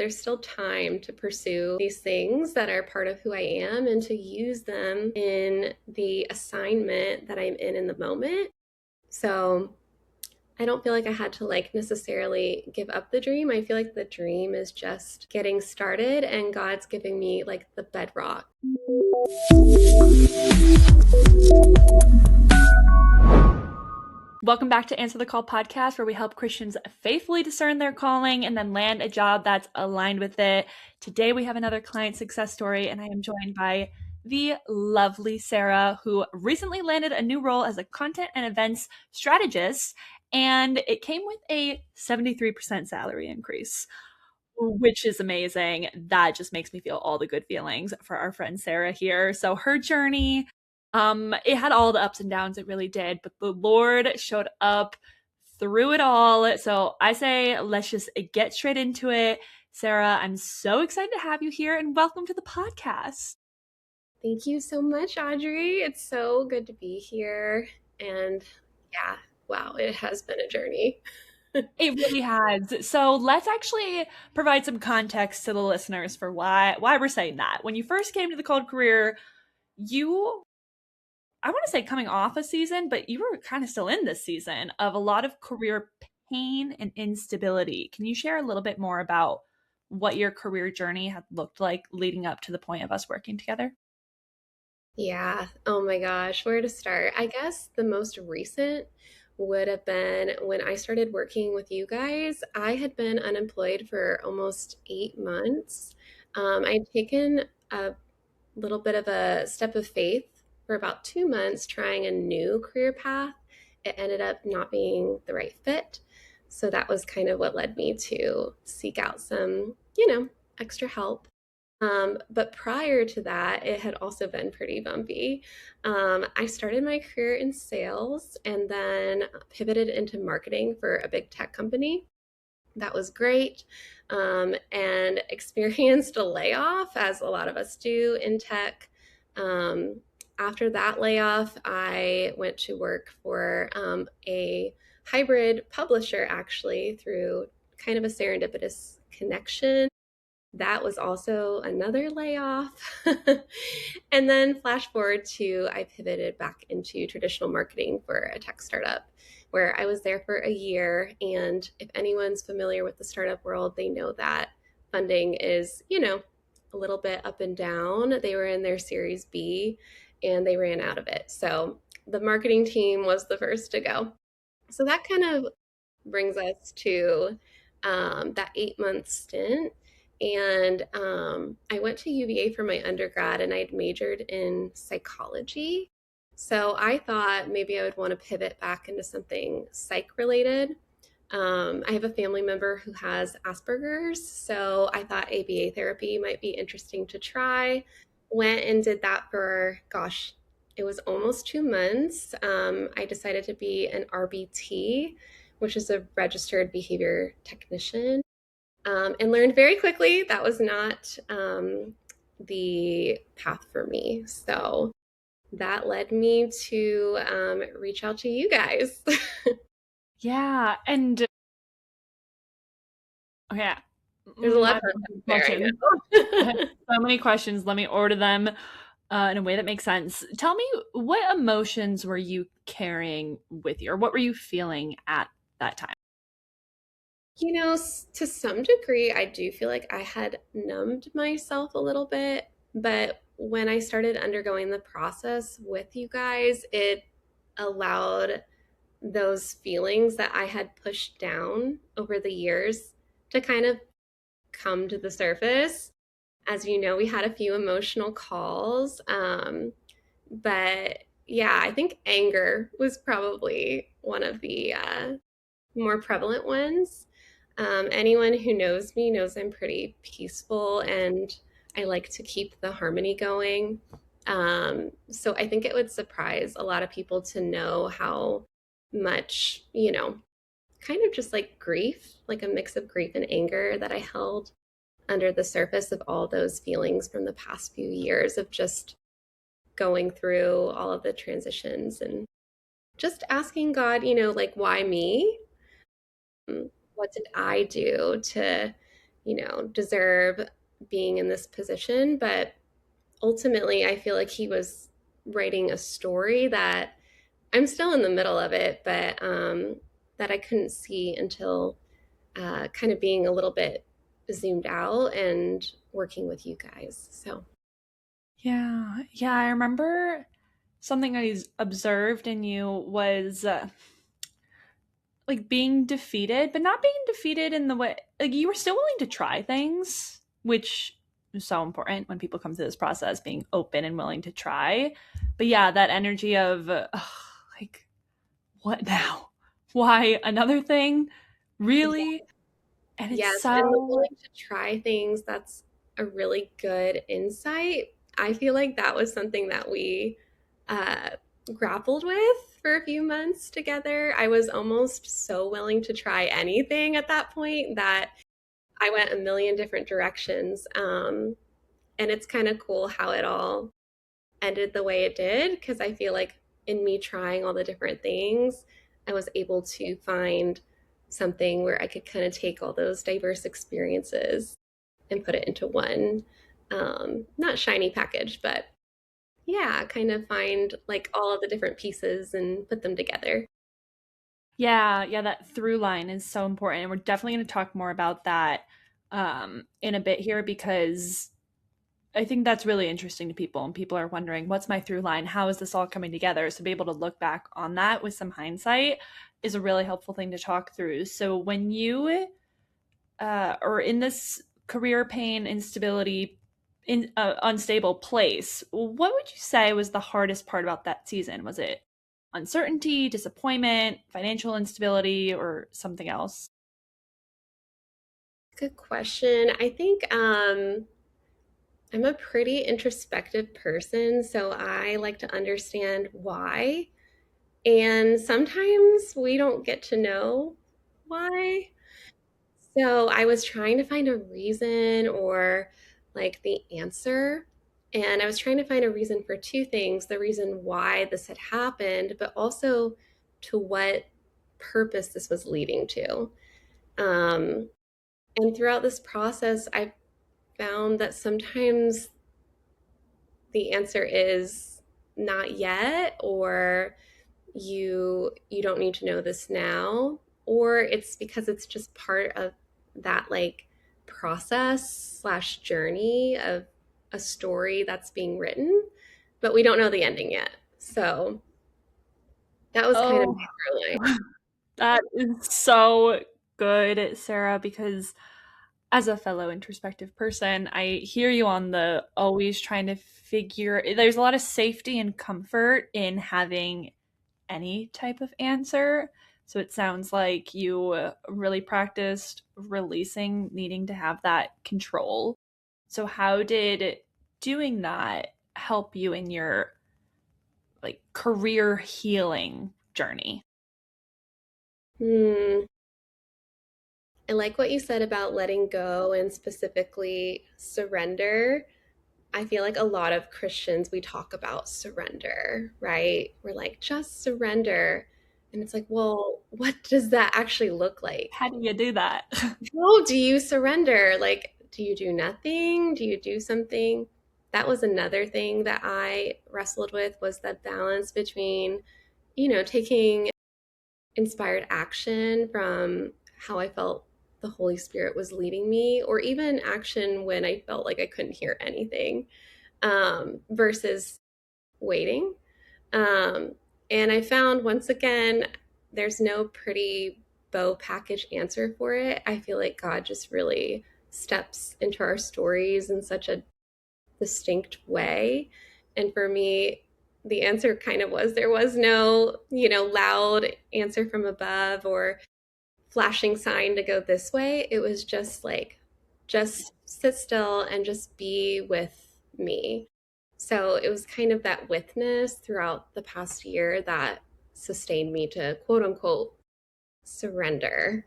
There's still time to pursue these things that are part of who I am and to use them in the assignment that I'm in the moment. So I don't feel like I had to necessarily give up the dream. I feel like the dream is just getting started and God's giving me the bedrock. Welcome back to Answer the Call podcast, where we help Christians faithfully discern their calling and then land a job that's aligned with it. Today, we have another client success story, and I am joined by the lovely Sarah, who recently landed a new role as a Content and Events Strategist, and it came with a 73% salary increase, which is amazing. That just makes me feel all the good feelings for our friend Sarah here. So her journey, it had all the ups and downs, it really did, but the Lord showed up through it all. So I say, let's just get straight into it. Sarah, I'm so excited to have you here, and welcome to the podcast. Thank you so much, Audrey. It's so good to be here. And yeah, wow, it has been a journey. It really has. So let's actually provide some context to the listeners for why we're saying that. When you first came to the cold career, I want to say coming off a season, but you were kind of still in this season of a lot of career pain and instability. Can you share a little bit more about what your career journey had looked like leading up to the point of us working together? Yeah. Oh my gosh, where to start? I guess the most recent would have been when I started working with you guys. I had been unemployed for almost 8 months. I'd taken a little bit of a step of faith for about 2 months trying a new career path. It ended up not being the right fit. So that was kind of what led me to seek out some, extra help. But prior to that, it had also been pretty bumpy. I started my career in sales and then pivoted into marketing for a big tech company. That was great, and experienced a layoff, as a lot of us do in tech. Um, After that layoff, I went to work for a hybrid publisher, actually, through kind of a serendipitous connection. That was also another layoff. And then flash forward to I pivoted back into traditional marketing for a tech startup where I was there for a year. And if anyone's familiar with the startup world, they know that funding is, a little bit up and down. They were in their Series B and they ran out of it. So the marketing team was the first to go. So that kind of brings us to that 8 month stint. And I went to UVA for my undergrad and I'd majored in psychology. So I thought maybe I would want to pivot back into something psych related. I have a family member who has Asperger's, so I thought ABA therapy might be interesting to try. Went and did that for, gosh, it was almost 2 months. I decided to be an RBT, which is a registered behavior technician, and learned very quickly that was not the path for me. So that led me to reach out to you guys. Yeah, and okay, There's a lot of questions. I have so many questions. Let me order them in a way that makes sense. Tell me, what emotions were you carrying with you, or what were you feeling at that time? To some degree, I do feel like I had numbed myself a little bit, but when I started undergoing the process with you guys, it allowed those feelings that I had pushed down over the years to kind of come to the surface. As you know, we had a few emotional calls, but yeah, I think anger was probably one of the more prevalent ones. Anyone who knows me knows I'm pretty peaceful and I like to keep the harmony going. So I think it would surprise a lot of people to know how much, kind of just like grief, like a mix of grief and anger that I held under the surface of all those feelings from the past few years of just going through all of the transitions and just asking God, why me? What did I do to deserve being in this position. But ultimately, I feel like he was writing a story that I'm still in the middle of it, but that I couldn't see until kind of being a little bit zoomed out and working with you guys. So, Yeah. Yeah, I remember something I observed in you was like being defeated, but not being defeated in the way like you were still willing to try things, which is so important when people come through this process, being open and willing to try. But yeah, that energy of like, what now? Why another thing? Really? And it's yes, and the so willing to try things, that's a really good insight. I feel like that was something that we uh, grappled with for a few months together. I was almost so willing to try anything at that point that I went a million different directions. And it's kind of cool how it all ended the way it did because I feel like in me trying all the different things, I was able to find something where I could kind of take all those diverse experiences and put it into one, not shiny package, but yeah, kind of find like all of the different pieces and put them together. yeah, yeah, that through line is so important. And we're definitely going to talk more about that in a bit here because I think that's really interesting to people. And people are wondering, what's my through line? How is this all coming together? So, to be able to look back on that with some hindsight is a really helpful thing to talk through. So, when you are in this career pain, instability, unstable place, what would you say was the hardest part about that season? Was it uncertainty, disappointment, financial instability, or something else? Good question. I think I'm a pretty introspective person, so I like to understand why. And sometimes we don't get to know why. So I was trying to find a reason or like the answer. And I was trying to find a reason for two things, the reason why this had happened, but also to what purpose this was leading to. Um, and throughout this process, I found that sometimes the answer is not yet, or you don't need to know this now, or it's because it's just part of that like process slash journey of a story that's being written, but we don't know the ending yet. So that was kind of Oh, my through line. that is so good, Sarah, because as a fellow introspective person, I hear you on the always trying to figure. There's a lot of safety and comfort in having any type of answer. So it sounds like you really practiced releasing, needing to have that control. So how did doing that help you in your like career healing journey? Hmm. I like what you said about letting go and specifically surrender. I feel like a lot of Christians, we talk about surrender, right? We're like, just surrender. And it's like, well, what does that actually look like? How do you do that? How do you surrender? Like, do you do nothing? Do you do something? That was another thing that I wrestled with was the balance between, taking inspired action from how I felt the Holy Spirit was leading me, or even action when I felt like I couldn't hear anything, versus waiting. Um, and I found once again, there's no pretty bow package answer for it. I feel like God just really steps into our stories in such a distinct way. And for me, the answer kind of was there was no, loud answer from above or flashing sign to go this way. It was just like, just sit still and just be with me. So it was kind of that witness throughout the past year that sustained me to quote unquote surrender.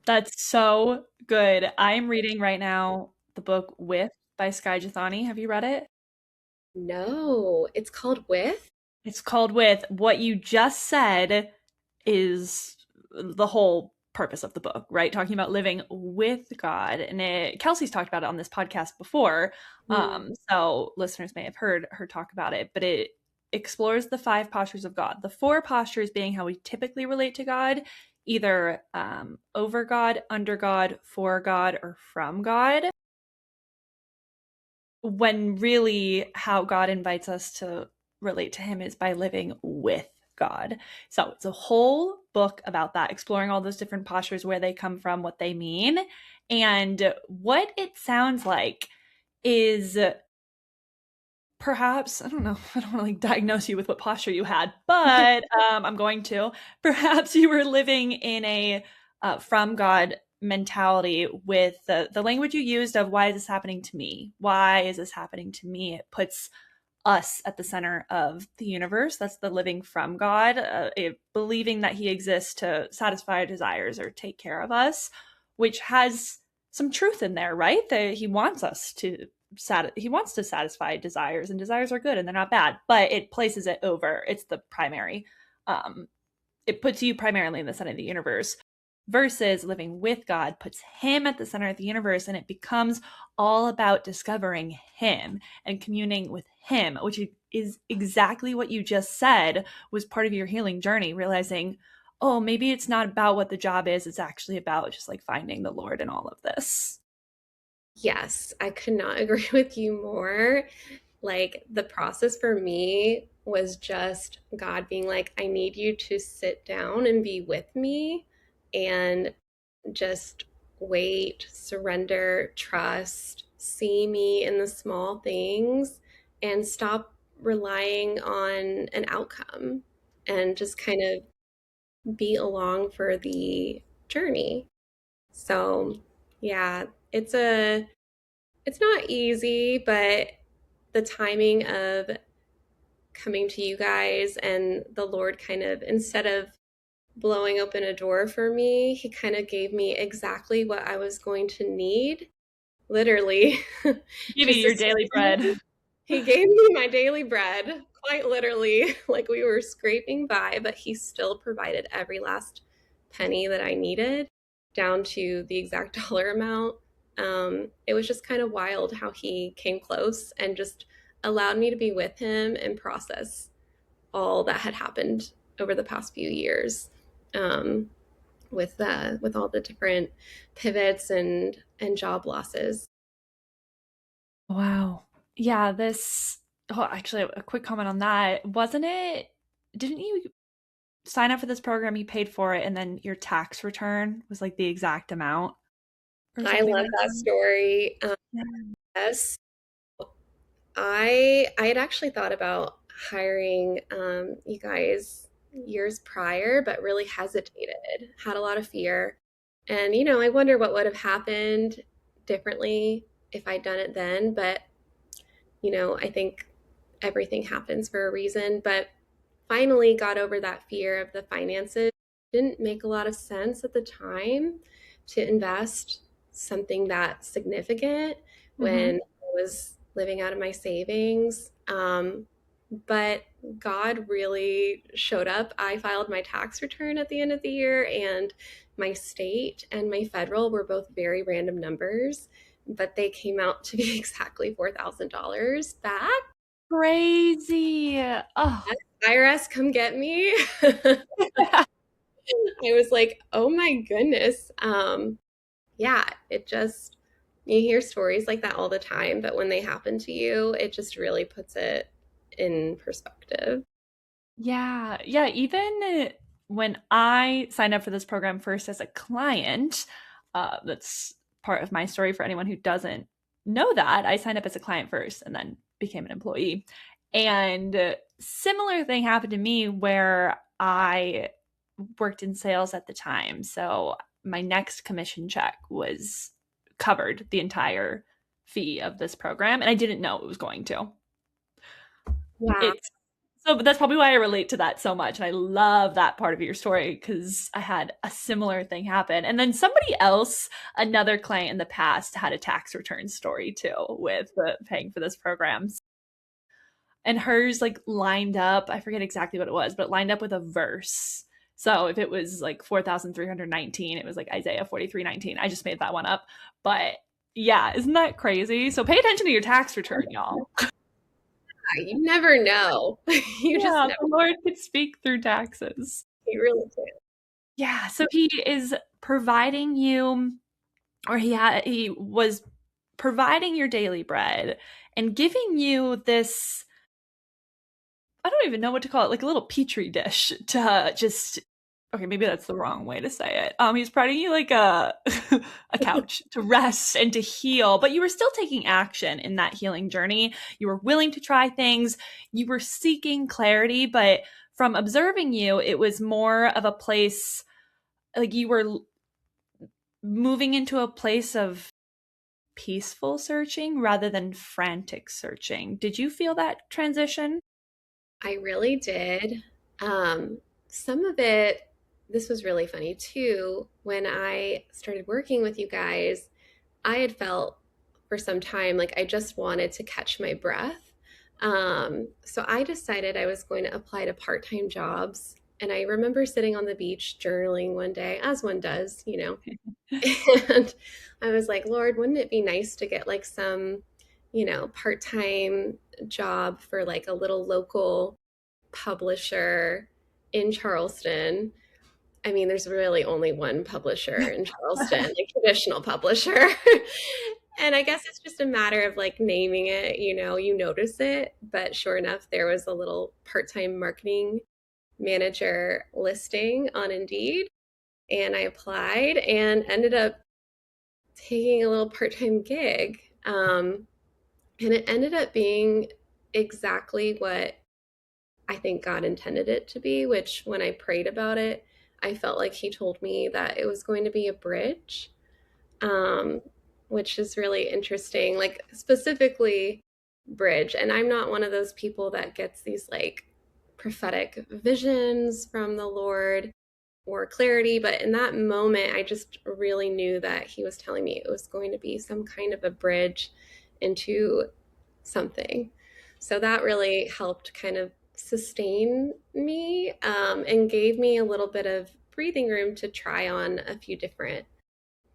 That's so good. I'm reading right now the book With by Sky Jethani. Have you read it? No, it's called With. It's called With. What you just said is the whole purpose of the book, right? Talking about living with God. And Kelsey's talked about it on this podcast before. Mm. So listeners may have heard her talk about it, but it explores the 5 postures of God. The 4 postures being how we typically relate to God, either over God, under God, for God, or from God, when really how God invites us to relate to him is by living with God. So it's a whole book about that, exploring all those different postures, where they come from, what they mean. And what it sounds like is perhaps, I don't know, I don't want to like diagnose you with what posture you had, but I'm going to. Perhaps you were living in a from God mentality with the language you used of why is this happening to me? Why is this happening to me? It puts us at the center of the universe. That's the living from God, believing that he exists to satisfy our desires or take care of us, which has some truth in there, right? That he wants us to he wants to satisfy desires, and desires are good and they're not bad, but it places it over. It's the primary. It puts you primarily in the center of the universe, versus living with God puts him at the center of the universe, and it becomes all about discovering him and communing with him, which is exactly what you just said was part of your healing journey, realizing, oh, maybe it's not about what the job is, it's actually about just like finding the Lord in all of this. Yes, I could not agree with you more. Like the process for me was just God being like, I need you to sit down and be with me and just wait, surrender, trust, see me in the small things, and stop relying on an outcome and just kind of be along for the journey. So, yeah, it's not easy, but the timing of coming to you guys and the Lord kind of, instead of blowing open a door for me, he kind of gave me exactly what I was going to need, literally, Give you just to your daily bread. he gave me my daily bread, quite literally, like we were scraping by, but he still provided every last penny that I needed down to the exact dollar amount. It was just kind of wild how he came close and just allowed me to be with him and process all that had happened over the past few years, with all the different pivots and job losses. Wow. Yeah, this, oh, actually, a quick comment on that. Wasn't it, didn't you sign up for this program, you paid for it, and then your tax return was like the exact amount or I something love like that that? story. Yeah. Yes, I had actually thought about hiring you guys years prior, but really hesitated, had a lot of fear. And, I wonder what would have happened differently if I'd done it then. But, I think everything happens for a reason. But finally got over that fear of the finances. Didn't make a lot of sense at the time to invest something that significant when Mm-hmm. I was living out of my savings. But God really showed up. I filed my tax return at the end of the year, and my state and my federal were both very random numbers, but they came out to be exactly $4,000 back. Crazy. Oh. IRS, come get me. I was like, oh my goodness. Yeah, it just, you hear stories like that all the time, but when they happen to you, it just really puts it in perspective. Yeah. Yeah. Even when I signed up for this program first as a client, that's part of my story for anyone who doesn't know that. I signed up as a client first and then became an employee. And similar thing happened to me where I worked in sales at the time. So my next commission check was covered the entire fee of this program. And I didn't know it was going to. Wow. It's so but that's probably why I relate to that so much. And I love that part of your story because I had a similar thing happen. And then somebody else, another client in the past, had a tax return story too with paying for this program. And hers like lined up, I forget exactly what it was, but it lined up with a verse. So if it was like 4,319, it was like Isaiah 43:19. I just made that one up. But yeah, isn't that crazy? So pay attention to your tax return, y'all. You never know. You just Yeah, never, the Lord could speak through taxes. you really can. Yeah, so he is providing you, or he was providing your daily bread and giving you this, I don't even know what to call it, like a little petri dish to just, okay, maybe that's the wrong way to say it. He's providing you like a a couch to rest and to heal, but you were still taking action in that healing journey. You were willing to try things. You were seeking clarity, but from observing you, it was more of a place, like you were moving into a place of peaceful searching rather than frantic searching. Did you feel that transition? I really did. Um, some of it, this was really funny too. When I started working with you guys, I had felt for some time like I just wanted to catch my breath. So I decided I was going to apply to part-time jobs. And I remember sitting on the beach journaling one day, as one does, you know, and I was like, Lord, wouldn't it be nice to get like some, part-time job for like a little local publisher in Charleston? I mean, there's really only one publisher in Charleston, like traditional publisher. And I guess it's just a matter of like naming it, you notice it. But sure enough, there was a little part-time marketing manager listing on Indeed. And I applied and ended up taking a little part-time gig. And it ended up being exactly what I think God intended it to be, which when I prayed about it, I felt like He told me that it was going to be a bridge, um, which is really interesting, like specifically bridge. And I'm not one of those people that gets these like prophetic visions from the Lord or clarity, but in that moment, I just really knew that He was telling me it was going to be some kind of a bridge into something. So that really helped kind of sustain me, and gave me a little bit of breathing room to try on a few different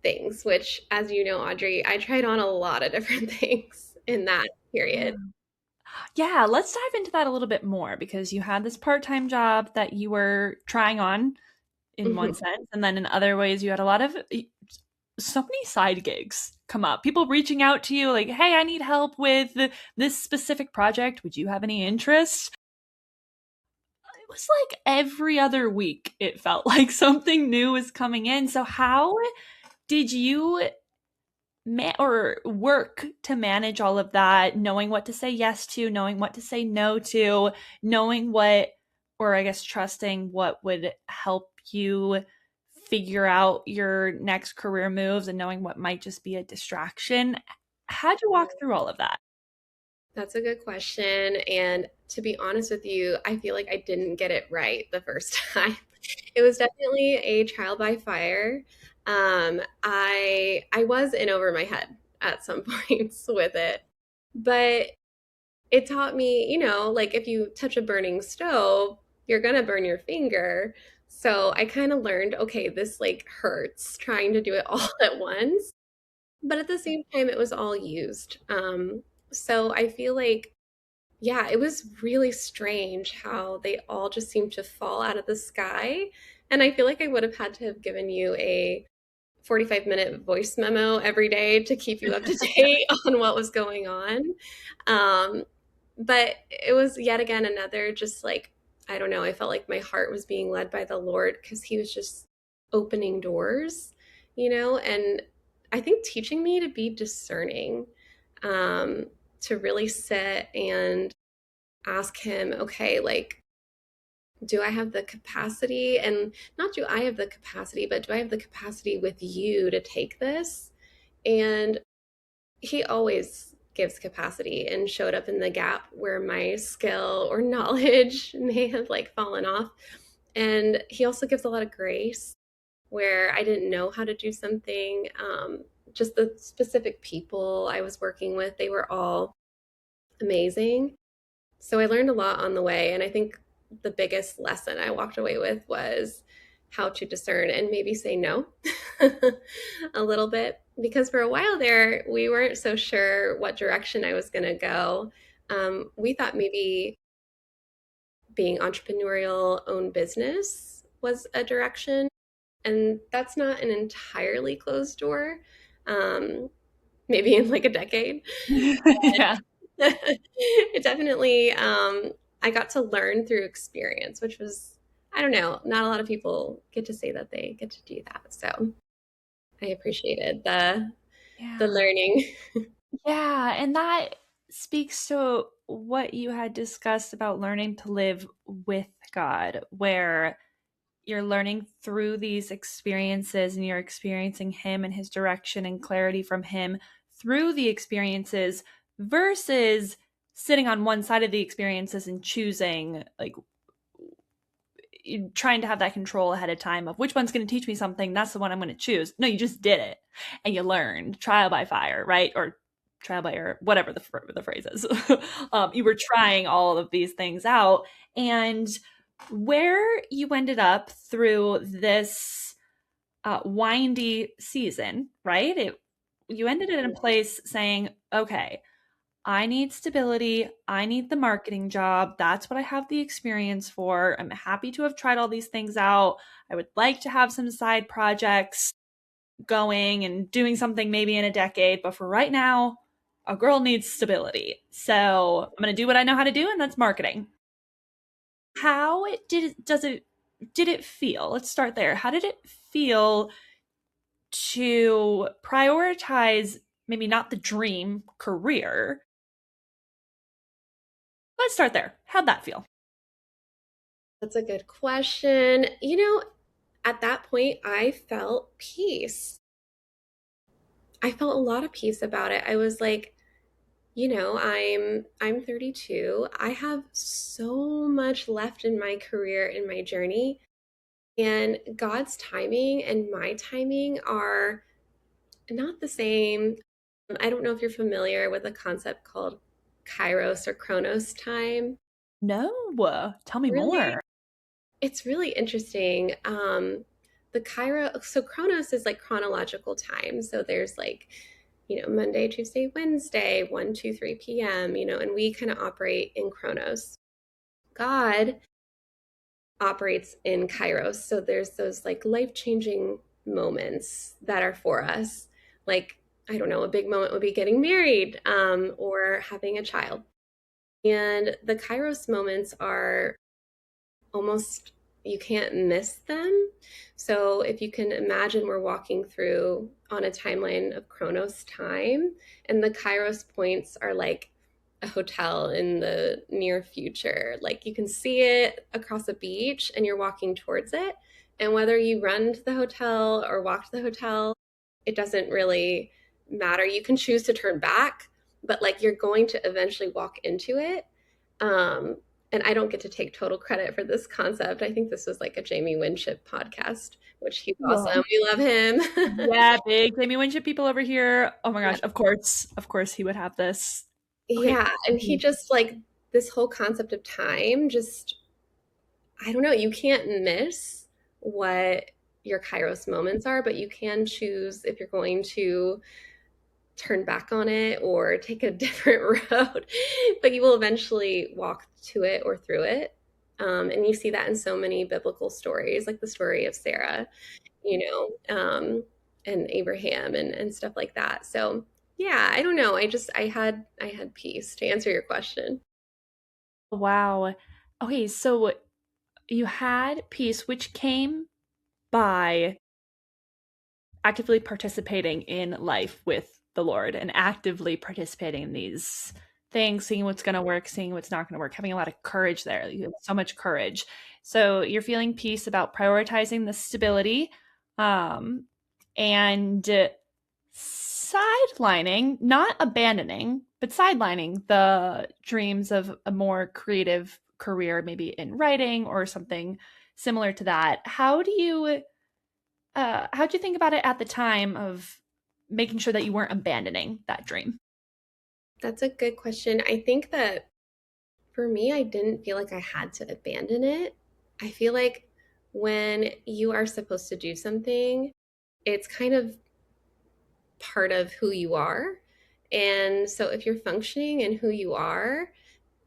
things, which, as you know, Audrey, I tried on a lot of different things in that period. Yeah, let's dive into that a little bit more because you had this part-time job that you were trying on in one Mhm. sense, and then in other ways you had a lot of so many side gigs come up. People reaching out to you like, "Hey, I need help with this specific project. Would you have any interest?" It was like every other week it felt like something new was coming in. So how did you or work to manage all of that, knowing what to say yes to, knowing what to say no to, knowing what, or I guess trusting what would help you figure out your next career moves and knowing what might just be a distraction? How'd you walk through all of that? That's a good question. And to be honest with you, I feel like I didn't get it right the first time. It was definitely a trial by fire. I was in over my head at some points with it, but it taught me, like if you touch a burning stove, you're gonna burn your finger. So I kind of learned, okay, this like hurts trying to do it all at once, but at the same time, it was all used. So I feel like, yeah, it was really strange how they all just seemed to fall out of the sky. And I feel like I would have had to have given you a 45-minute voice memo every day to keep you up to date on what was going on. Um, but it was yet again another just like, I don't know, I felt like my heart was being led by the Lord because He was just opening doors, and I think teaching me to be discerning, to really sit and ask Him, okay, like, do I have the capacity? And not do I have the capacity, but do I have the capacity with you to take this? And He always gives capacity and showed up in the gap where my skill or knowledge may have like fallen off. And He also gives a lot of grace where I didn't know how to do something. Just the specific people I was working with, they were all amazing. So I learned a lot on the way. And I think the biggest lesson I walked away with was how to discern and maybe say no a little bit. Because for a while there, we weren't so sure what direction I was going to go. We thought maybe being entrepreneurial, own business was a direction. And that's not an entirely closed door, um, maybe in like a decade. Yeah. It definitely, I got to learn through experience, which was, I don't know, not a lot of people get to say that they get to do that. So I appreciated the Yeah. learning. Yeah, and that speaks to what you had discussed about learning to live with God, where you're learning through these experiences and you're experiencing Him and His direction and clarity from Him through the experiences versus sitting on one side of the experiences and choosing, like, trying to have that control ahead of time of which one's going to teach me something. That's the one I'm going to choose. No, you just did it and you learned trial by fire, right? Or trial by error, whatever the phrase is. You were trying all of these things out. And where you ended up through this windy season, right? You ended it in a place saying, okay, I need stability. I need the marketing job. That's what I have the experience for. I'm happy to have tried all these things out. I would like to have some side projects going and doing something maybe in a decade. But for right now, a girl needs stability. So I'm going to do what I know how to do, and that's marketing. How did it feel? Let's start there. How did it feel to prioritize maybe not the dream career? Let's start there. How'd that feel? That's a good question. At that point, I felt peace. I felt a lot of peace about it. I was like, I'm 32. I have so much left in my career, in my journey, and God's timing and my timing are not the same. I don't know if you're familiar with a concept called Kairos or Chronos time. No, tell me Really, more. it's really interesting. The Kairos, so Chronos is like chronological time. So there's like, Monday, Tuesday, Wednesday, 1, 2, 3 p.m., and we kind of operate in Chronos. God operates in Kairos. So there's those like life-changing moments that are for us. Like, I don't know, a big moment would be getting married, or having a child. And the Kairos moments are almost, you can't miss them. So if you can imagine, we're walking through on a timeline of Chronos time, and the Kairos points are like a hotel in the near future. Like you can see it across a beach and you're walking towards it. And whether you run to the hotel or walk to the hotel, it doesn't really matter. You can choose to turn back, but like you're going to eventually walk into it. Um, and I don't get to take total credit for this concept. I think this was like a Jamie Winship podcast, which he's Cool. awesome. We love him. Yeah, big Jamie Winship people over here. Oh my Yeah. gosh, of course he would have this. Okay. Yeah. And he just like this whole concept of time, just, I don't know, you can't miss what your Kairos moments are, but you can choose if you're going to turn back on it or take a different road, but you will eventually walk to it or through it. And you see that in so many biblical stories, like the story of Sarah, you and Abraham and stuff like that. So yeah, I don't know. I had peace to answer your question. Wow. Okay, so you had peace, which came by actively participating in life with the Lord and actively participating in these things, seeing what's going to work, seeing what's not going to work, having a lot of courage there. You have so much courage. So you're feeling peace about prioritizing the stability, um, and sidelining, not abandoning, but sidelining the dreams of a more creative career, maybe in writing or something similar to that. How'd you think about it at the time of making sure that you weren't abandoning that dream? That's a good question. I think that for me, I didn't feel like I had to abandon it. I feel like when you are supposed to do something, it's kind of part of who you are. And so if you're functioning in who you are,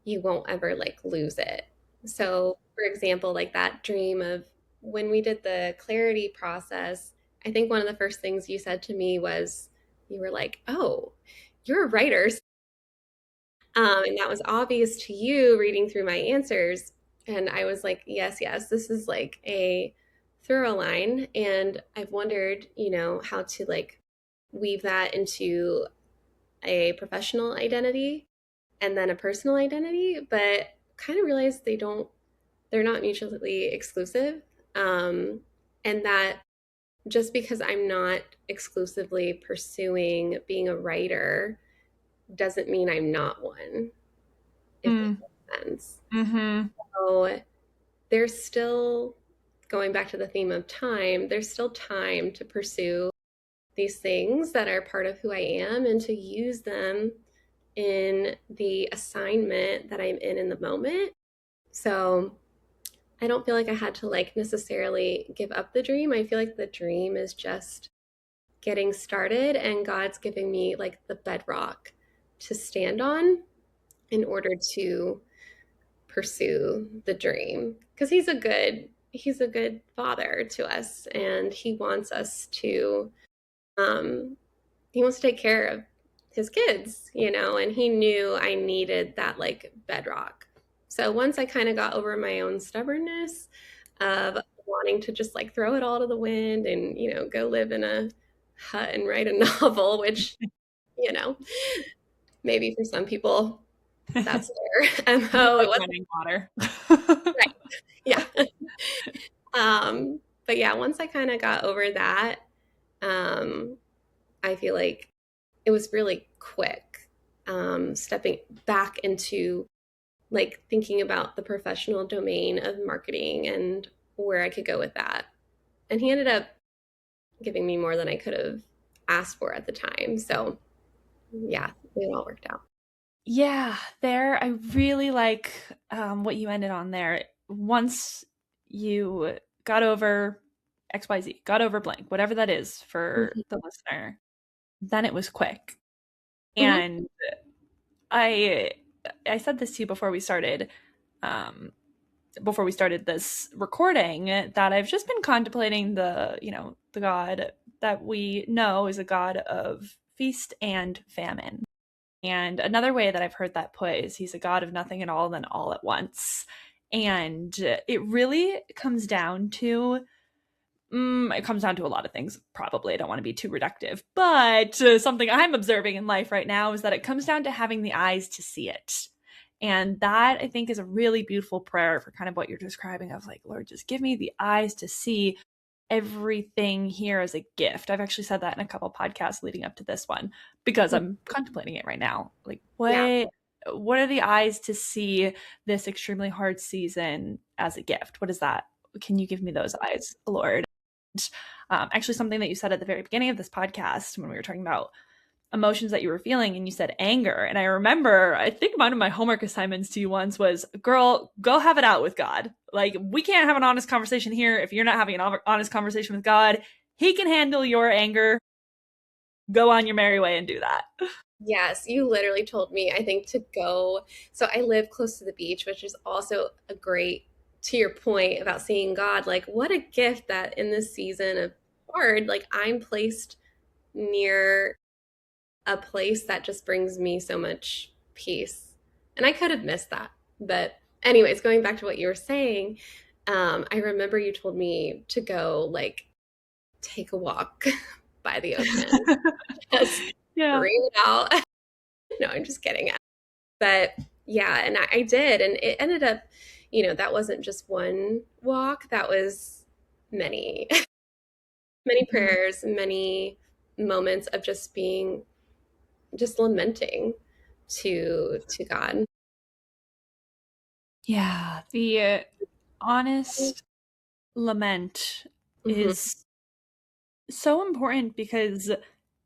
you won't ever like lose it. So, for example, like that dream of when we did the clarity process, I think one of the first things you said to me was, you were like, "Oh, you're a writer." And that was obvious to you reading through my answers. And I was like, yes, yes, this is like a thorough line. And I've wondered, how to like weave that into a professional identity and then a personal identity, but kind of realized they're not mutually exclusive. And that just because I'm not exclusively pursuing being a writer doesn't mean I'm not one, if that Mm. makes sense. Mm-hmm. So there's still, going back to the theme of time, there's still time to pursue these things that are part of who I am and to use them in the assignment that I'm in the moment. So I don't feel like I had to like necessarily give up the dream. I feel like the dream is just getting started and God's giving me like the bedrock to stand on in order to pursue the dream because he's a good father to us and um he wants to take care of his kids, and he knew I needed that like bedrock. So once I kind of got over my own stubbornness of wanting to just like throw it all to the wind and go live in a hut and write a novel, which you know maybe for some people that's their Just mo. It like wasn't running water. right. Yeah. But yeah, once I kind of got over that, um, I feel like it was really quick, stepping back into like thinking about the professional domain of marketing and where I could go with that. And he ended up giving me more than I could have asked for at the time. So yeah, it all worked out. Yeah, there, I really like what you ended on there. Once you got over XYZ, got over blank, whatever that is for Mhm. the listener, then it was quick. Mhm. And I I said this to you um, before we started this recording, that I've just been contemplating the God that we know is a God of feast and famine. And another way that I've heard that put is he's a God of nothing at all, then all at once. And it really comes down to it comes down to a lot of things, probably. I don't want to be too reductive, but something I'm observing in life right now is that it comes down to having the eyes to see it. And that I think is a really beautiful prayer for kind of what you're describing of like, Lord, just give me the eyes to see everything here as a gift. I've actually said that in a couple podcasts leading up to this one because I'm contemplating it right now. Like Yeah. what are the eyes to see this extremely hard season as a gift? What is that? Can you give me those eyes, Lord? Actually, something that you said at the very beginning of this podcast when we were talking about emotions that you were feeling, and you said anger. And I remember, I think one of my homework assignments to you once was, girl, go have it out with God. Like, we can't have an honest conversation here if you're not having an honest conversation with God. He can handle your anger. Go on your merry way and do that. Yes, you literally told me, I think, to go. So I live close to the beach, which is also a great, to your point about seeing God, like what a gift that in this season of hard, like I'm placed near a place that just brings me so much peace. And I could have missed that. But anyways, going back to what you were saying, I remember you told me to go like take a walk by the ocean, just Yeah. scream it out. No, I'm just kidding. But yeah, and I did. And it ended up, that wasn't just one walk, that was many, many Mhm. prayers, many moments of just being, just lamenting to God. Yeah. The honest lament Hmm. is so important because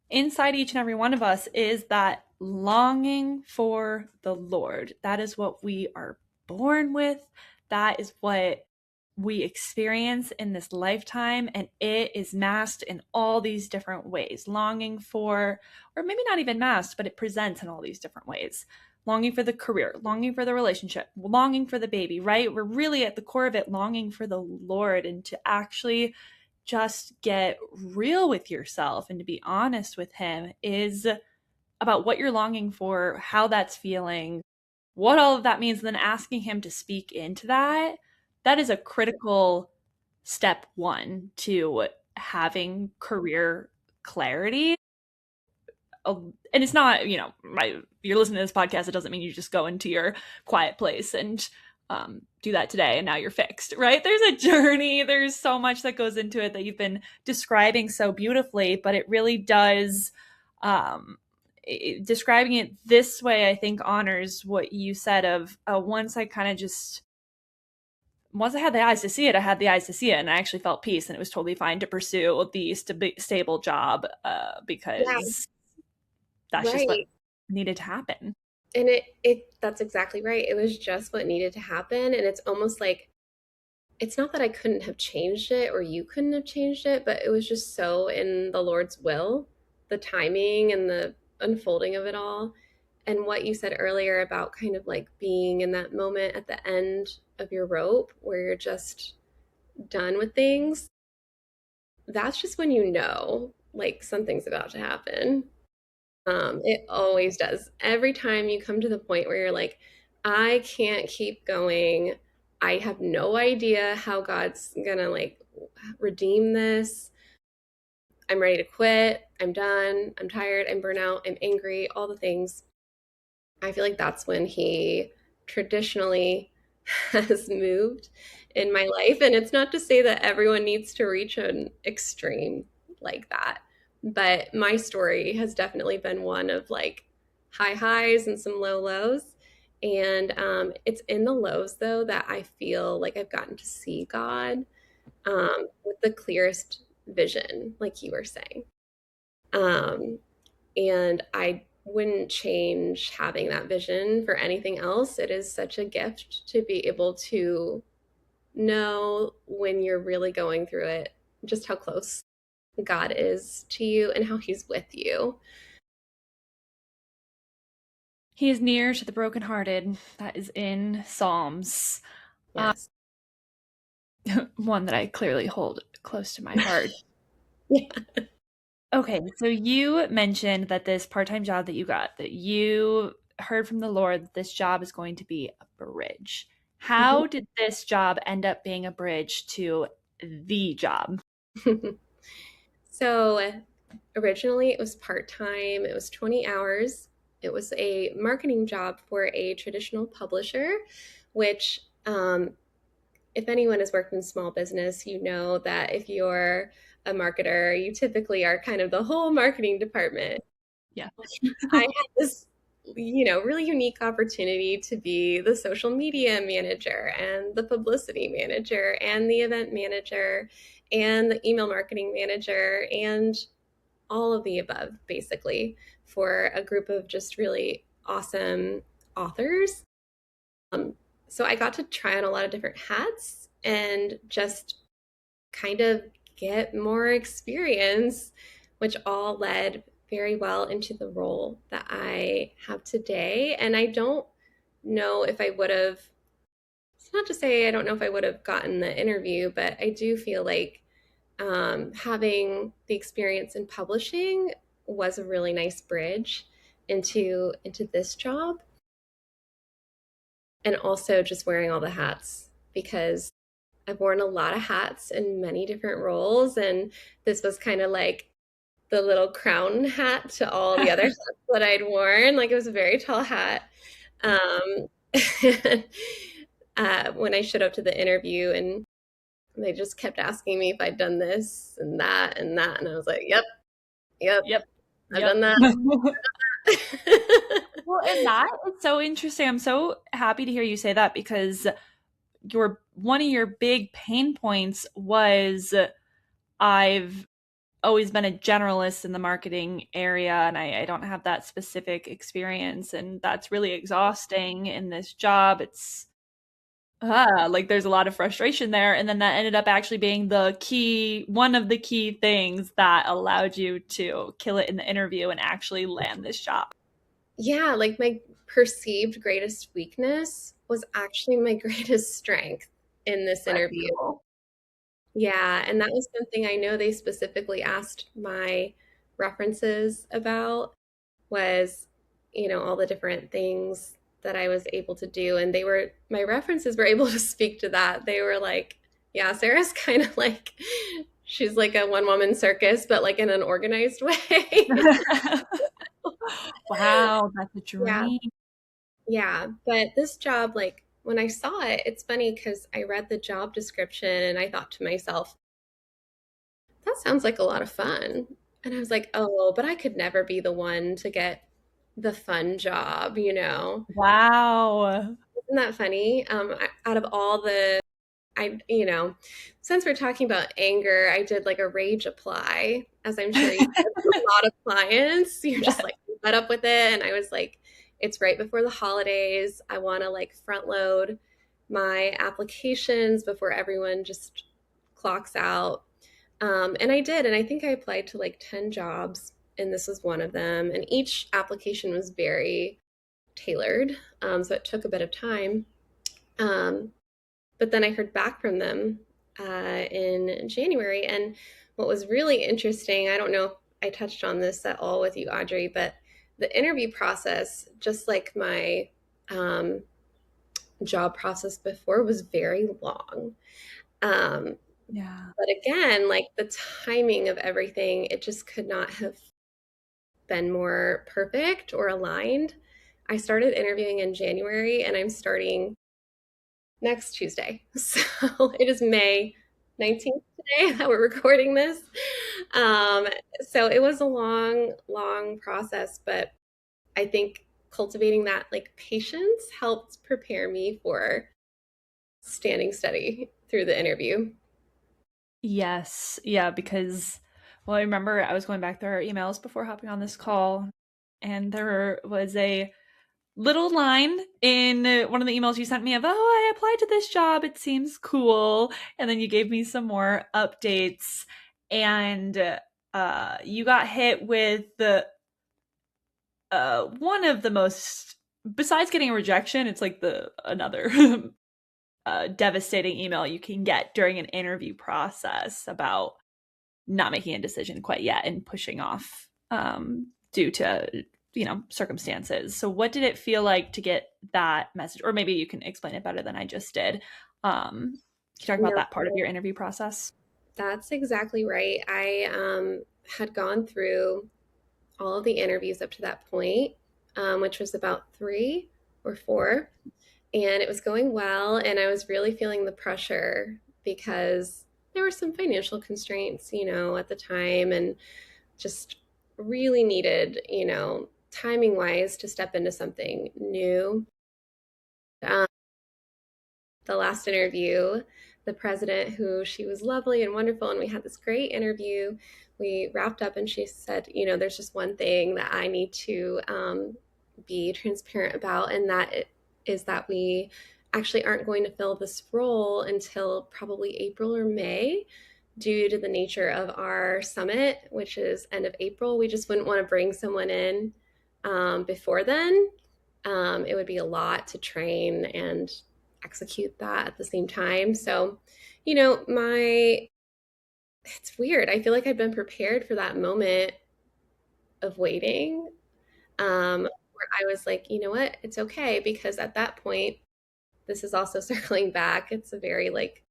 inside each and every one of us is that longing for the Lord. That is what we are born with. That is what we experience in this lifetime, and it is masked in all these different ways. Longing for, or maybe not even masked, but it presents in all these different ways. Longing for the career, longing for the relationship, longing for the baby, right? We're really at the core of it longing for the Lord, and to actually just get real with yourself and to be honest with Him is about what you're longing for, how that's feeling, what all of that means, and then asking Him to speak into that. That is a critical step one to having career clarity. And it's not, you're listening to this podcast, it doesn't mean you just go into your quiet place and do that today and now you're fixed, right? There's a journey. There's so much that goes into it that you've been describing so beautifully, but it really does, describing it this way, I think honors what you said of once I had the eyes to see it, I had the eyes to see it, and I actually felt peace, and it was totally fine to pursue the stable job Yeah, because that's just what right. needed to happen. And it that's exactly right. It was just what needed to happen. And it's almost like it's not that I couldn't have changed it or you couldn't have changed it, but it was just so in the Lord's will, the timing and the unfolding of it all. And what you said earlier about kind of like being in that moment at the end of your rope where you're just done with things, that's just when you know like something's about to happen. It always does. Every time you come to the point where you're like, I can't keep going. I have no idea how God's gonna like redeem this. I'm ready to quit. I'm done. I'm tired. I'm burnt out. I'm angry. All the things. I feel like that's when he traditionally has moved in my life. And it's not to say that everyone needs to reach an extreme like that. But my story has definitely been one of like high highs and some low lows. And it's in the lows, though, that I feel like I've gotten to see God with the clearest vision, like you were saying. Um, and I wouldn't change having that vision for anything else. It is such a gift to be able to know when you're really going through it, just how close God is to you and how He's with you. He is near to the brokenhearted. That is in Psalms. Um, Yes. one that I clearly hold close to my heart. Yeah. Okay, so you mentioned that this part-time job that you got, that you heard from the Lord that this job is going to be a bridge. How did this job end up being a bridge to the job? So originally it was part time, it was 20 hours. It was a marketing job for a traditional publisher, which if anyone has worked in small business, you know that if you're a marketer, you typically are kind of the whole marketing department. Yeah. I had this, really unique opportunity to be the social media manager and the publicity manager and the event manager and the email marketing manager and all of the above, basically, for a group of just really awesome authors. Um, so I got to try on a lot of different hats and just kind of get more experience, which all led very well into the role that I have today. And I don't know if I would have, it's not to say I don't know if I would have gotten the interview, but I do feel like having the experience in publishing was a really nice bridge into this job, and also just wearing all the hats because I've worn a lot of hats in many different roles, and this was kind of like the little crown hat to all the other hats that I'd worn. Like it was a very tall hat. Um, when I showed up to the interview, and they just kept asking me if I'd done this and that and that, and I was like, "Yep, yep, Yep. I've Yep. done that." Well, and that is so interesting. I'm so happy to hear you say that because your one of your big pain points was I've always been a generalist in the marketing area and I don't have that specific experience, and that's really exhausting in this job. It's Like there's a lot of frustration there. And then that ended up actually being one of the key things that allowed you to kill it in the interview and actually land this job. Yeah, like my perceived greatest weakness was actually my greatest strength in this That's interview. cool. Yeah, and that was something I know they specifically asked my references about was, all the different things that I was able to do. And my references were able to speak to that. They were like, yeah, Sarah's kind of like, she's like a one woman circus, but like in an organized way. Wow, that's a Yeah. dream. Yeah. But this job, like when I saw it, it's funny because I read the job description and I thought to myself, that sounds like a lot of fun. And I was like, oh, but I could never be the one to get the fun job, you know? Wow. Isn't that funny? Out of all since we're talking about anger, I did like a rage apply, as I'm sure you did with a lot of clients. You're just Yes. like fed up with it. And I was like, it's right before the holidays. I want to like front load my applications before everyone just clocks out. And I did. And I think I applied to like 10 jobs, and this was one of them. And each application was very tailored. So it took a bit of time. Um, but then I heard back from them in January. And what was really interesting, I don't know if I touched on this at all with you, Audrey, but the interview process, just like my um, job process before, was very long. Um, Yeah. but again, like the timing of everything, it just could not have been more perfect or aligned. I started interviewing in January and I'm starting next Tuesday. So it is May 19th today that we're recording this. Um, so it was a long, long process, but I think cultivating that like patience helped prepare me for standing steady through the interview. Yes. Yeah, because, well, I remember I was going back through our emails before hopping on this call, and there was a little line in one of the emails you sent me of, oh, I applied to this job. It seems cool. And then you gave me some more updates, and you got hit with the one of the most, besides getting a rejection, it's like the another devastating email you can get during an interview process about not making a decision quite yet and pushing off due to circumstances. So what did it feel like to get that message? Or maybe you can explain it better than I just did. Can you talk about No, that part of your interview process? that's exactly right. I had gone through all of the interviews up to that point, which was about 3 or 4. And it was going well. And I was really feeling the pressure because there were some financial constraints, at the time, and just really needed, timing wise to step into something new. Um, the last interview, the president, who she was lovely and wonderful, and we had this great interview. We wrapped up, and she said, there's just one thing that I need to be transparent about, and is that we actually aren't going to fill this role until probably April or May due to the nature of our summit, which is end of April. We just wouldn't want to bring someone in before then. It would be a lot to train and execute that at the same time. So, it's weird. I feel like I've been prepared for that moment of waiting, where I was like, you know what, it's okay, because at that point, this is also circling back. It's a very like,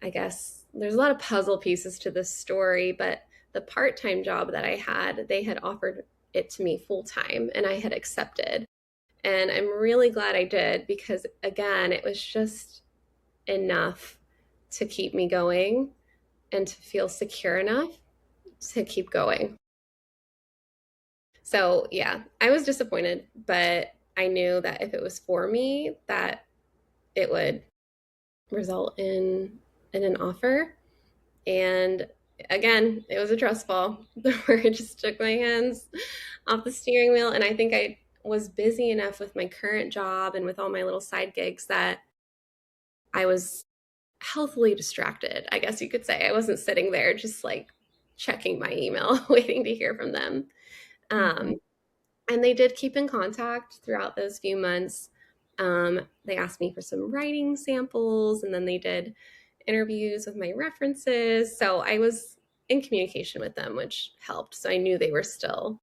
I guess there's a lot of puzzle pieces to this story, but the part-time job that I had, they had offered it to me full time and I had accepted. And I'm really glad I did because, again, it was just enough to keep me going and to feel secure enough to keep going. So, yeah, I was disappointed, but I knew that if it was for me, that it would result in an offer. And again, it was a trust fall where I just took my hands off the steering wheel. And I think I was busy enough with my current job and with all my little side gigs that I was healthily distracted, I guess you could say. I wasn't sitting there just like checking my email, waiting to hear from them. Mhm. Um, and they did keep in contact throughout those few months. They asked me for some writing samples, and then they did interviews with my references. So I was in communication with them, which helped. So I knew they were still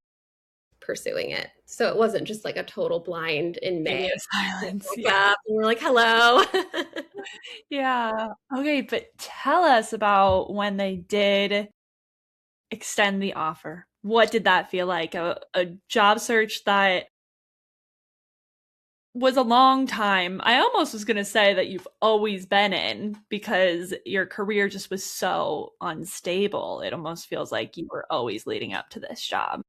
pursuing it. So it wasn't just like a total blind in May. Radio We silence. woke Yeah. up and we're like, hello. Yeah. Okay, but tell us about when they did extend the offer. What did that feel like? A job search that was a long time. I almost was going to say that you've always been in because your career just was so unstable. It almost feels like you were always leading up to this job.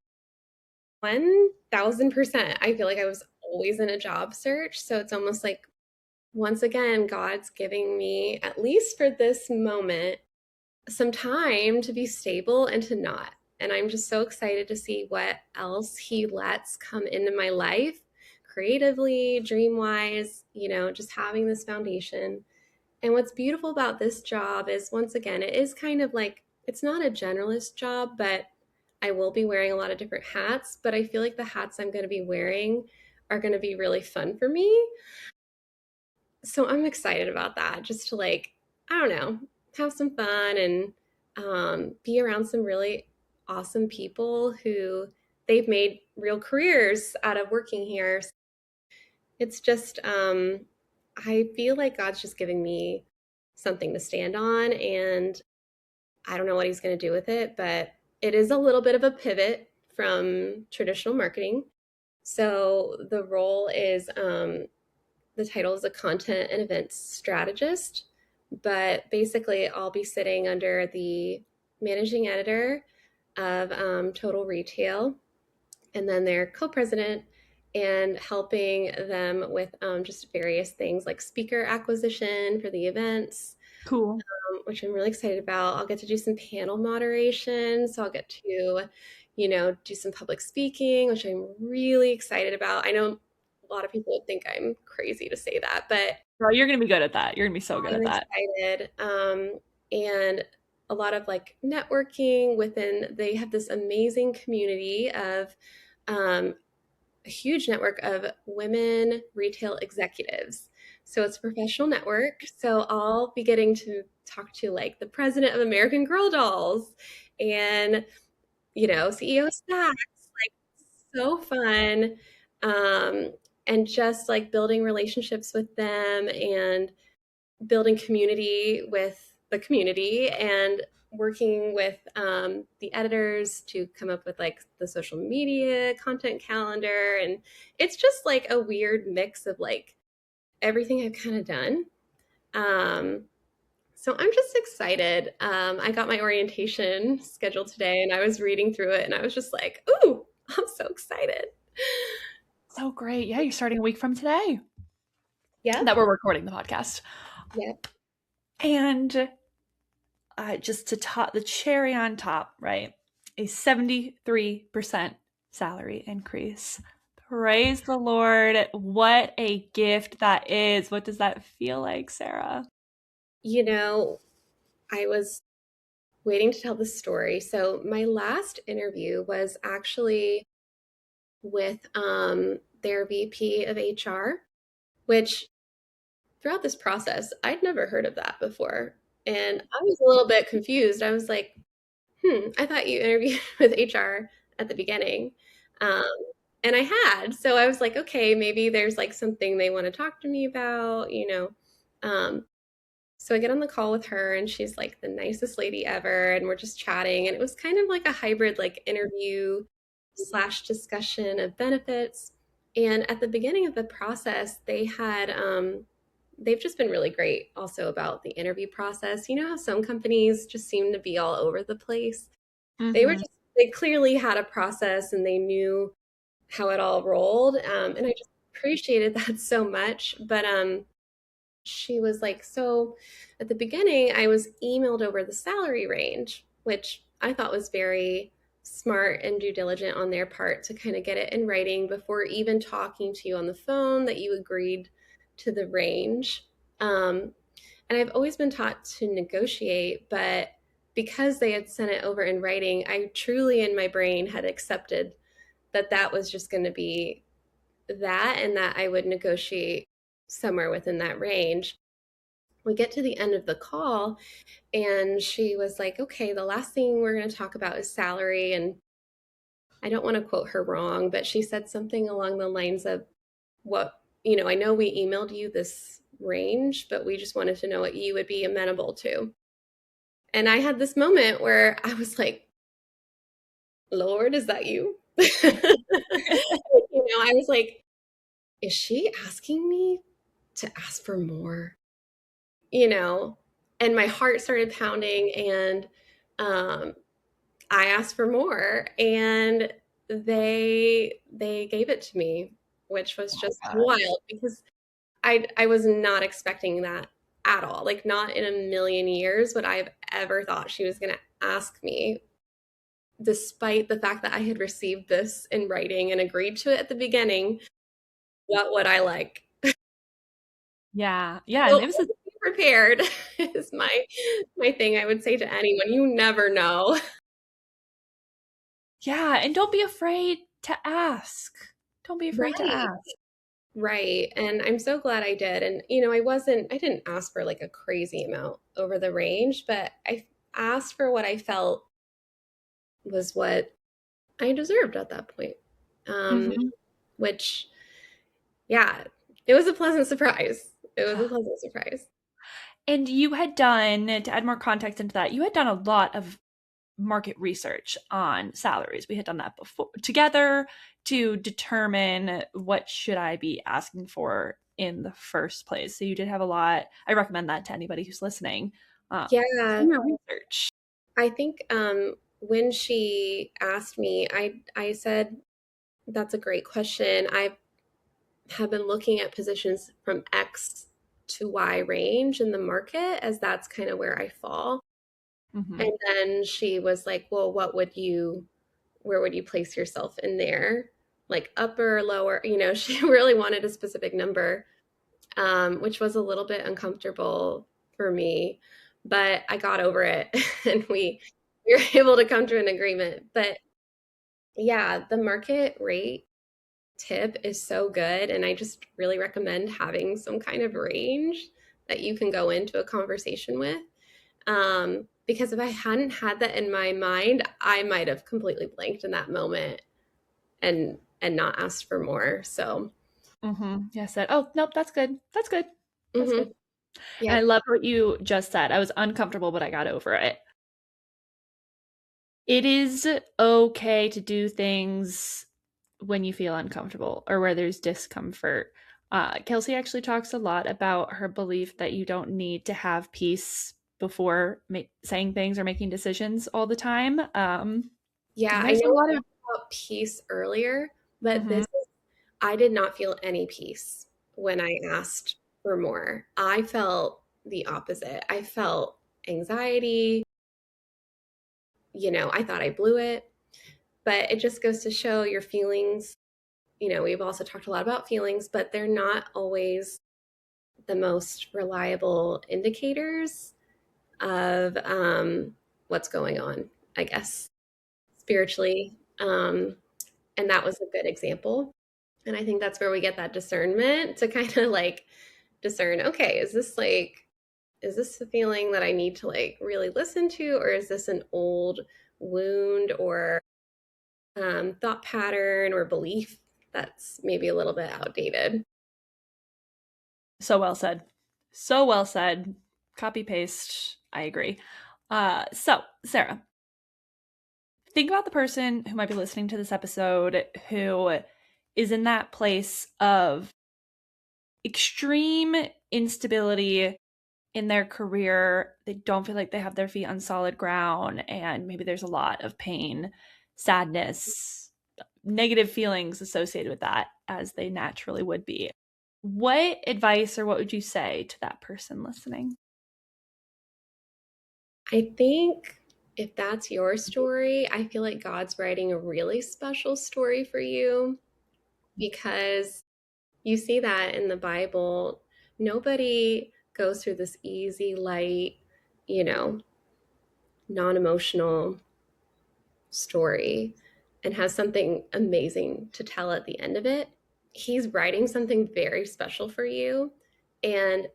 1000%. I feel like I was always in a job search. So it's almost like, once again, God's giving me, at least for this moment, some time to be stable and to not. And I'm just so excited to see what else He lets come into my life creatively, dream wise, just having this foundation. And what's beautiful about this job is, once again, it is kind of like, it's not a generalist job, but I will be wearing a lot of different hats. But I feel like the hats I'm going to be wearing are going to be really fun for me. So I'm excited about that, just to like, I don't know, have some fun and be around some really awesome people who they've made real careers out of working here. It's just, I feel like God's just giving me something to stand on, and I don't know what He's going to do with it, but it is a little bit of a pivot from traditional marketing. So the role is, the title is a Content and Events Strategist, but basically I'll be sitting under the managing editor of Total Retail, and then their co-president, and helping them with just various things like speaker acquisition for the events, Cool. which I'm really excited about. I'll get to do some panel moderation. So I'll get to, do some public speaking, which I'm really excited about. I know a lot of people would think I'm crazy to say that, but Girl, you're going to be good at that. You're going to be so good I'm at that. excited. And a lot of like networking within, they have this amazing community of um, a huge network of women retail executives. So it's a professional network. So I'll be getting to talk to like the president of American Girl Dolls and, CEO of Saks. Like, so fun. Um, and just like building relationships with them and building community with the community, and working with the editors to come up with like the social media content calendar. And it's just like a weird mix of like everything I've kind of done. Um, so I'm just excited. I got my orientation scheduled today, and I was reading through it, and I was just like, ooh, I'm so excited. So great. Yeah, you're starting a week from today Yep. that we're recording the podcast. Yep. And just to top the cherry on top, right? A 73% salary increase. Praise the Lord. What a gift that is. What does that feel like, Sarah? You know, I was waiting to tell the story. So my last interview was actually with their VP of HR, which throughout this process, I'd never heard of that before. And I was a little bit confused. I was like, I thought you interviewed with HR at the beginning. Um, and I had. So I was like, okay, maybe there's like something they want to talk to me about. So I get on the call with her, and she's like the nicest lady ever. And we're just chatting. And it was kind of like a hybrid, like interview slash discussion of benefits. And at the beginning of the process, they've just been really great also about the interview process. You know how some companies just seem to be all over the place? Mm-hmm. They clearly had a process, and they knew how it all rolled. And I just appreciated that so much. But she was like, so at the beginning, I was emailed over the salary range, which I thought was very smart and due diligent on their part to kind of get it in writing before even talking to you on the phone that you agreed to the range. Um, And I've always been taught to negotiate, but because they had sent it over in writing, I truly in my brain had accepted that that was just going to be that and that I would negotiate somewhere within that range. We get to the end of the call and she was like, okay, the last thing we're going to talk about is salary. And I don't want to quote her wrong, but she said something along the lines of I know we emailed you this range, but we just wanted to know what you would be amenable to. And I had this moment where I was like, Lord, is that you? I was like, is she asking me to ask for more? You know, and my heart started pounding and um, I asked for more and they gave it to me, which was just Gosh. wild because I was not expecting that at all. Like not in a million years would I have ever thought she was going to ask me, despite the fact that I had received this in writing and agreed to it at the beginning. What would I like? Yeah. Yeah. And So it was a be prepared is my thing I would say to anyone. You never know. Yeah, and don't be afraid to ask. Don't be afraid to Right. ask. Right. And I'm so glad I did. And, I didn't ask for like a crazy amount over the range, but I asked for what I felt was what I deserved at that point. Um, Mhm. which, yeah, it was a pleasant surprise. It was a pleasant surprise. And you had done, to add more context into that, you had done a lot of market research on salaries. We had done that before together to determine what should I be asking for in the first place. So you did have a lot. I recommend that to anybody who's listening. Do Yeah, your research. I think when she asked me, I said, that's a great question. I have been looking at positions from X to Y range in the market as that's kind of where I fall. Hmm. And then she was like, well, where would you place yourself in there? Like upper, lower, she really wanted a specific number, which was a little bit uncomfortable for me, but I got over it and we were able to come to an agreement. But yeah, the market rate tip is so good. And I just really recommend having some kind of range that you can go into a conversation with. Because if I hadn't had that in my mind, I might have completely blanked in that moment and not asked for more. So, Yes, said, oh, nope, that's good. That's good. That's hmm good. And I yep. love what you just said. I was uncomfortable, but I got over it. It is okay to do things when you feel uncomfortable or where there's discomfort. Kelsey actually talks a lot about her belief that you don't need to have peace before saying things or making decisions all the time. Yeah, And I there's a know we lot of, talked about peace earlier, but mhm, I did not feel any peace when I asked for more. I felt the opposite. I felt anxiety. I thought I blew it, but it just goes to show your feelings. We've also talked a lot about feelings, but they're not always the most reliable indicators of what's going on, I guess, spiritually. And that was a good example. And I think that's where we get that discernment to kind of like discern, okay, is this a feeling that I need to like really listen to, or is this an old wound or thought pattern or belief that's maybe a little bit outdated? so well said. So well said. Copy paste. I agree. So, Sarah, think about the person who might be listening to this episode who is in that place of extreme instability in their career. They don't feel like they have their feet on solid ground, and maybe there's a lot of pain, sadness, negative feelings associated with that, as they naturally would be. What advice or what would you say to that person listening? I think if that's your story, I feel like God's writing a really special story for you because you see that in the Bible. Nobody goes through this easy, light, you know, non-emotional story and has something amazing to tell at the end of it, he's writing something very special for you. And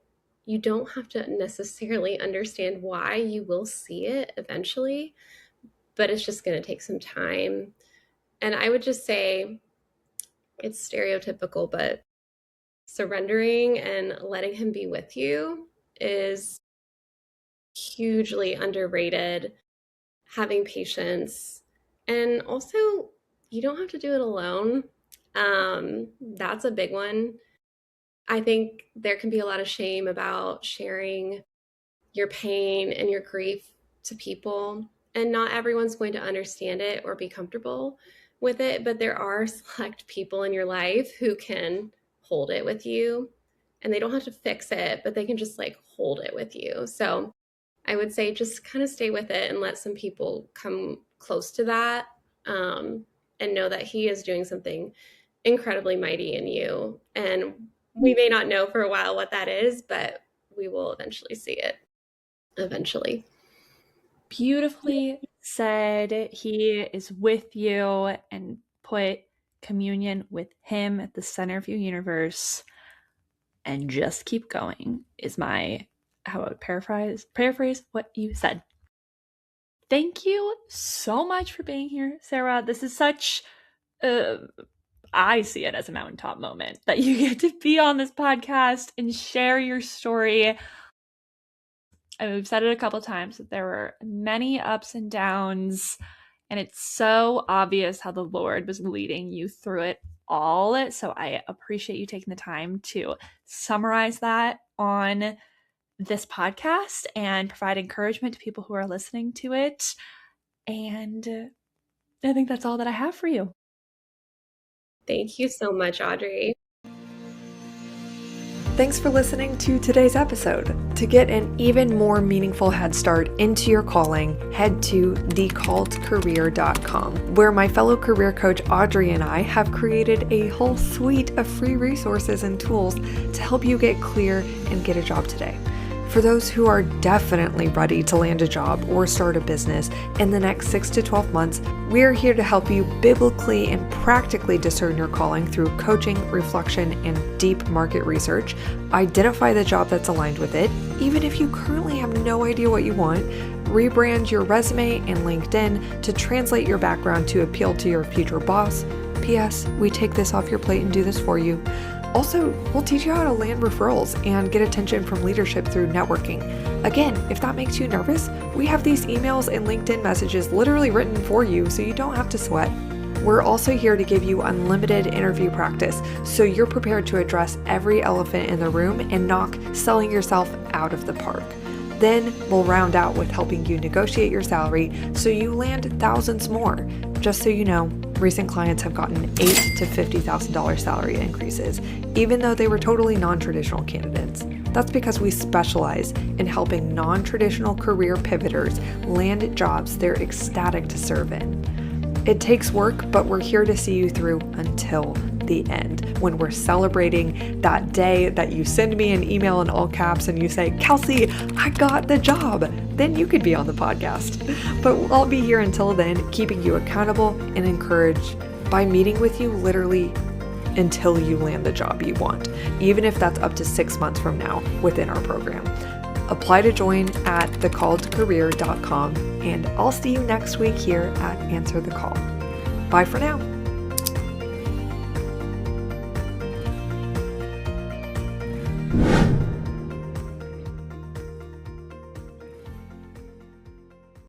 you don't have to necessarily understand why. You will see it eventually, but it's just going to take some time. And I would just say it's stereotypical, but surrendering and letting him be with you is hugely underrated. Having patience, and also you don't have to do it alone. That's a big one. I think there can be a lot of shame about sharing your pain and your grief to people, and not everyone's going to understand it or be comfortable with it, but there are select people in your life who can hold it with you, and they don't have to fix it, but they can just like hold it with you. So I would say just kind of stay with it and let some people come close to that, and know that he is doing something incredibly mighty in you. And we may not know for a while what that is, but we will eventually see it eventually. Beautifully said. He is with you, and put communion with him at the center of your universe, and just keep going is my how I would paraphrase what you said. Thank you so much for being here, Sarah. This is such I see it as a mountaintop moment that you get to be on this podcast and share your story. And we've said it a couple times that there were many ups and downs, and it's so obvious how the Lord was leading you through it all. So I appreciate you taking the time to summarize that on this podcast and provide encouragement to people who are listening to it. And I think that's all that I have for you. Thank you so much, Audrey. Thanks for listening to today's episode. To get an even more meaningful head start into your calling, head to thecalledcareer.com, where my fellow career coach Audrey and I have created a whole suite of free resources and tools to help you get clear and get a job today. For those who are definitely ready to land a job or start a business in the next 6 to 12 months, we're here to help you biblically and practically discern your calling through coaching, reflection, and deep market research. Identify the job that's aligned with it, even if you currently have no idea what you want. Rebrand your resume and LinkedIn to translate your background to appeal to your future boss. P.S. We take this off your plate and do this for you. Also, we'll teach you how to land referrals and get attention from leadership through networking. Again, if that makes you nervous, we have these emails and LinkedIn messages literally written for you so you don't have to sweat. We're also here to give you unlimited interview practice so you're prepared to address every elephant in the room and knock selling yourself out of the park. Then we'll round out with helping you negotiate your salary so you land thousands more. Just so you know, recent clients have gotten $8,000 to $50,000 salary increases, even though they were totally non-traditional candidates. That's because we specialize in helping non-traditional career pivoters land jobs they're ecstatic to serve in. It takes work, but we're here to see you through until the end, when we're celebrating that day that you send me an email in all caps and you say, "Kelsey, I got the job." Then you could be on the podcast. But I'll be here until then, keeping you accountable and encouraged by meeting with you literally until you land the job you want, even if that's up to 6 months from now within our program. Apply to join at thecalledcareer.com, and I'll see you next week here at Answer the Call. Bye for now.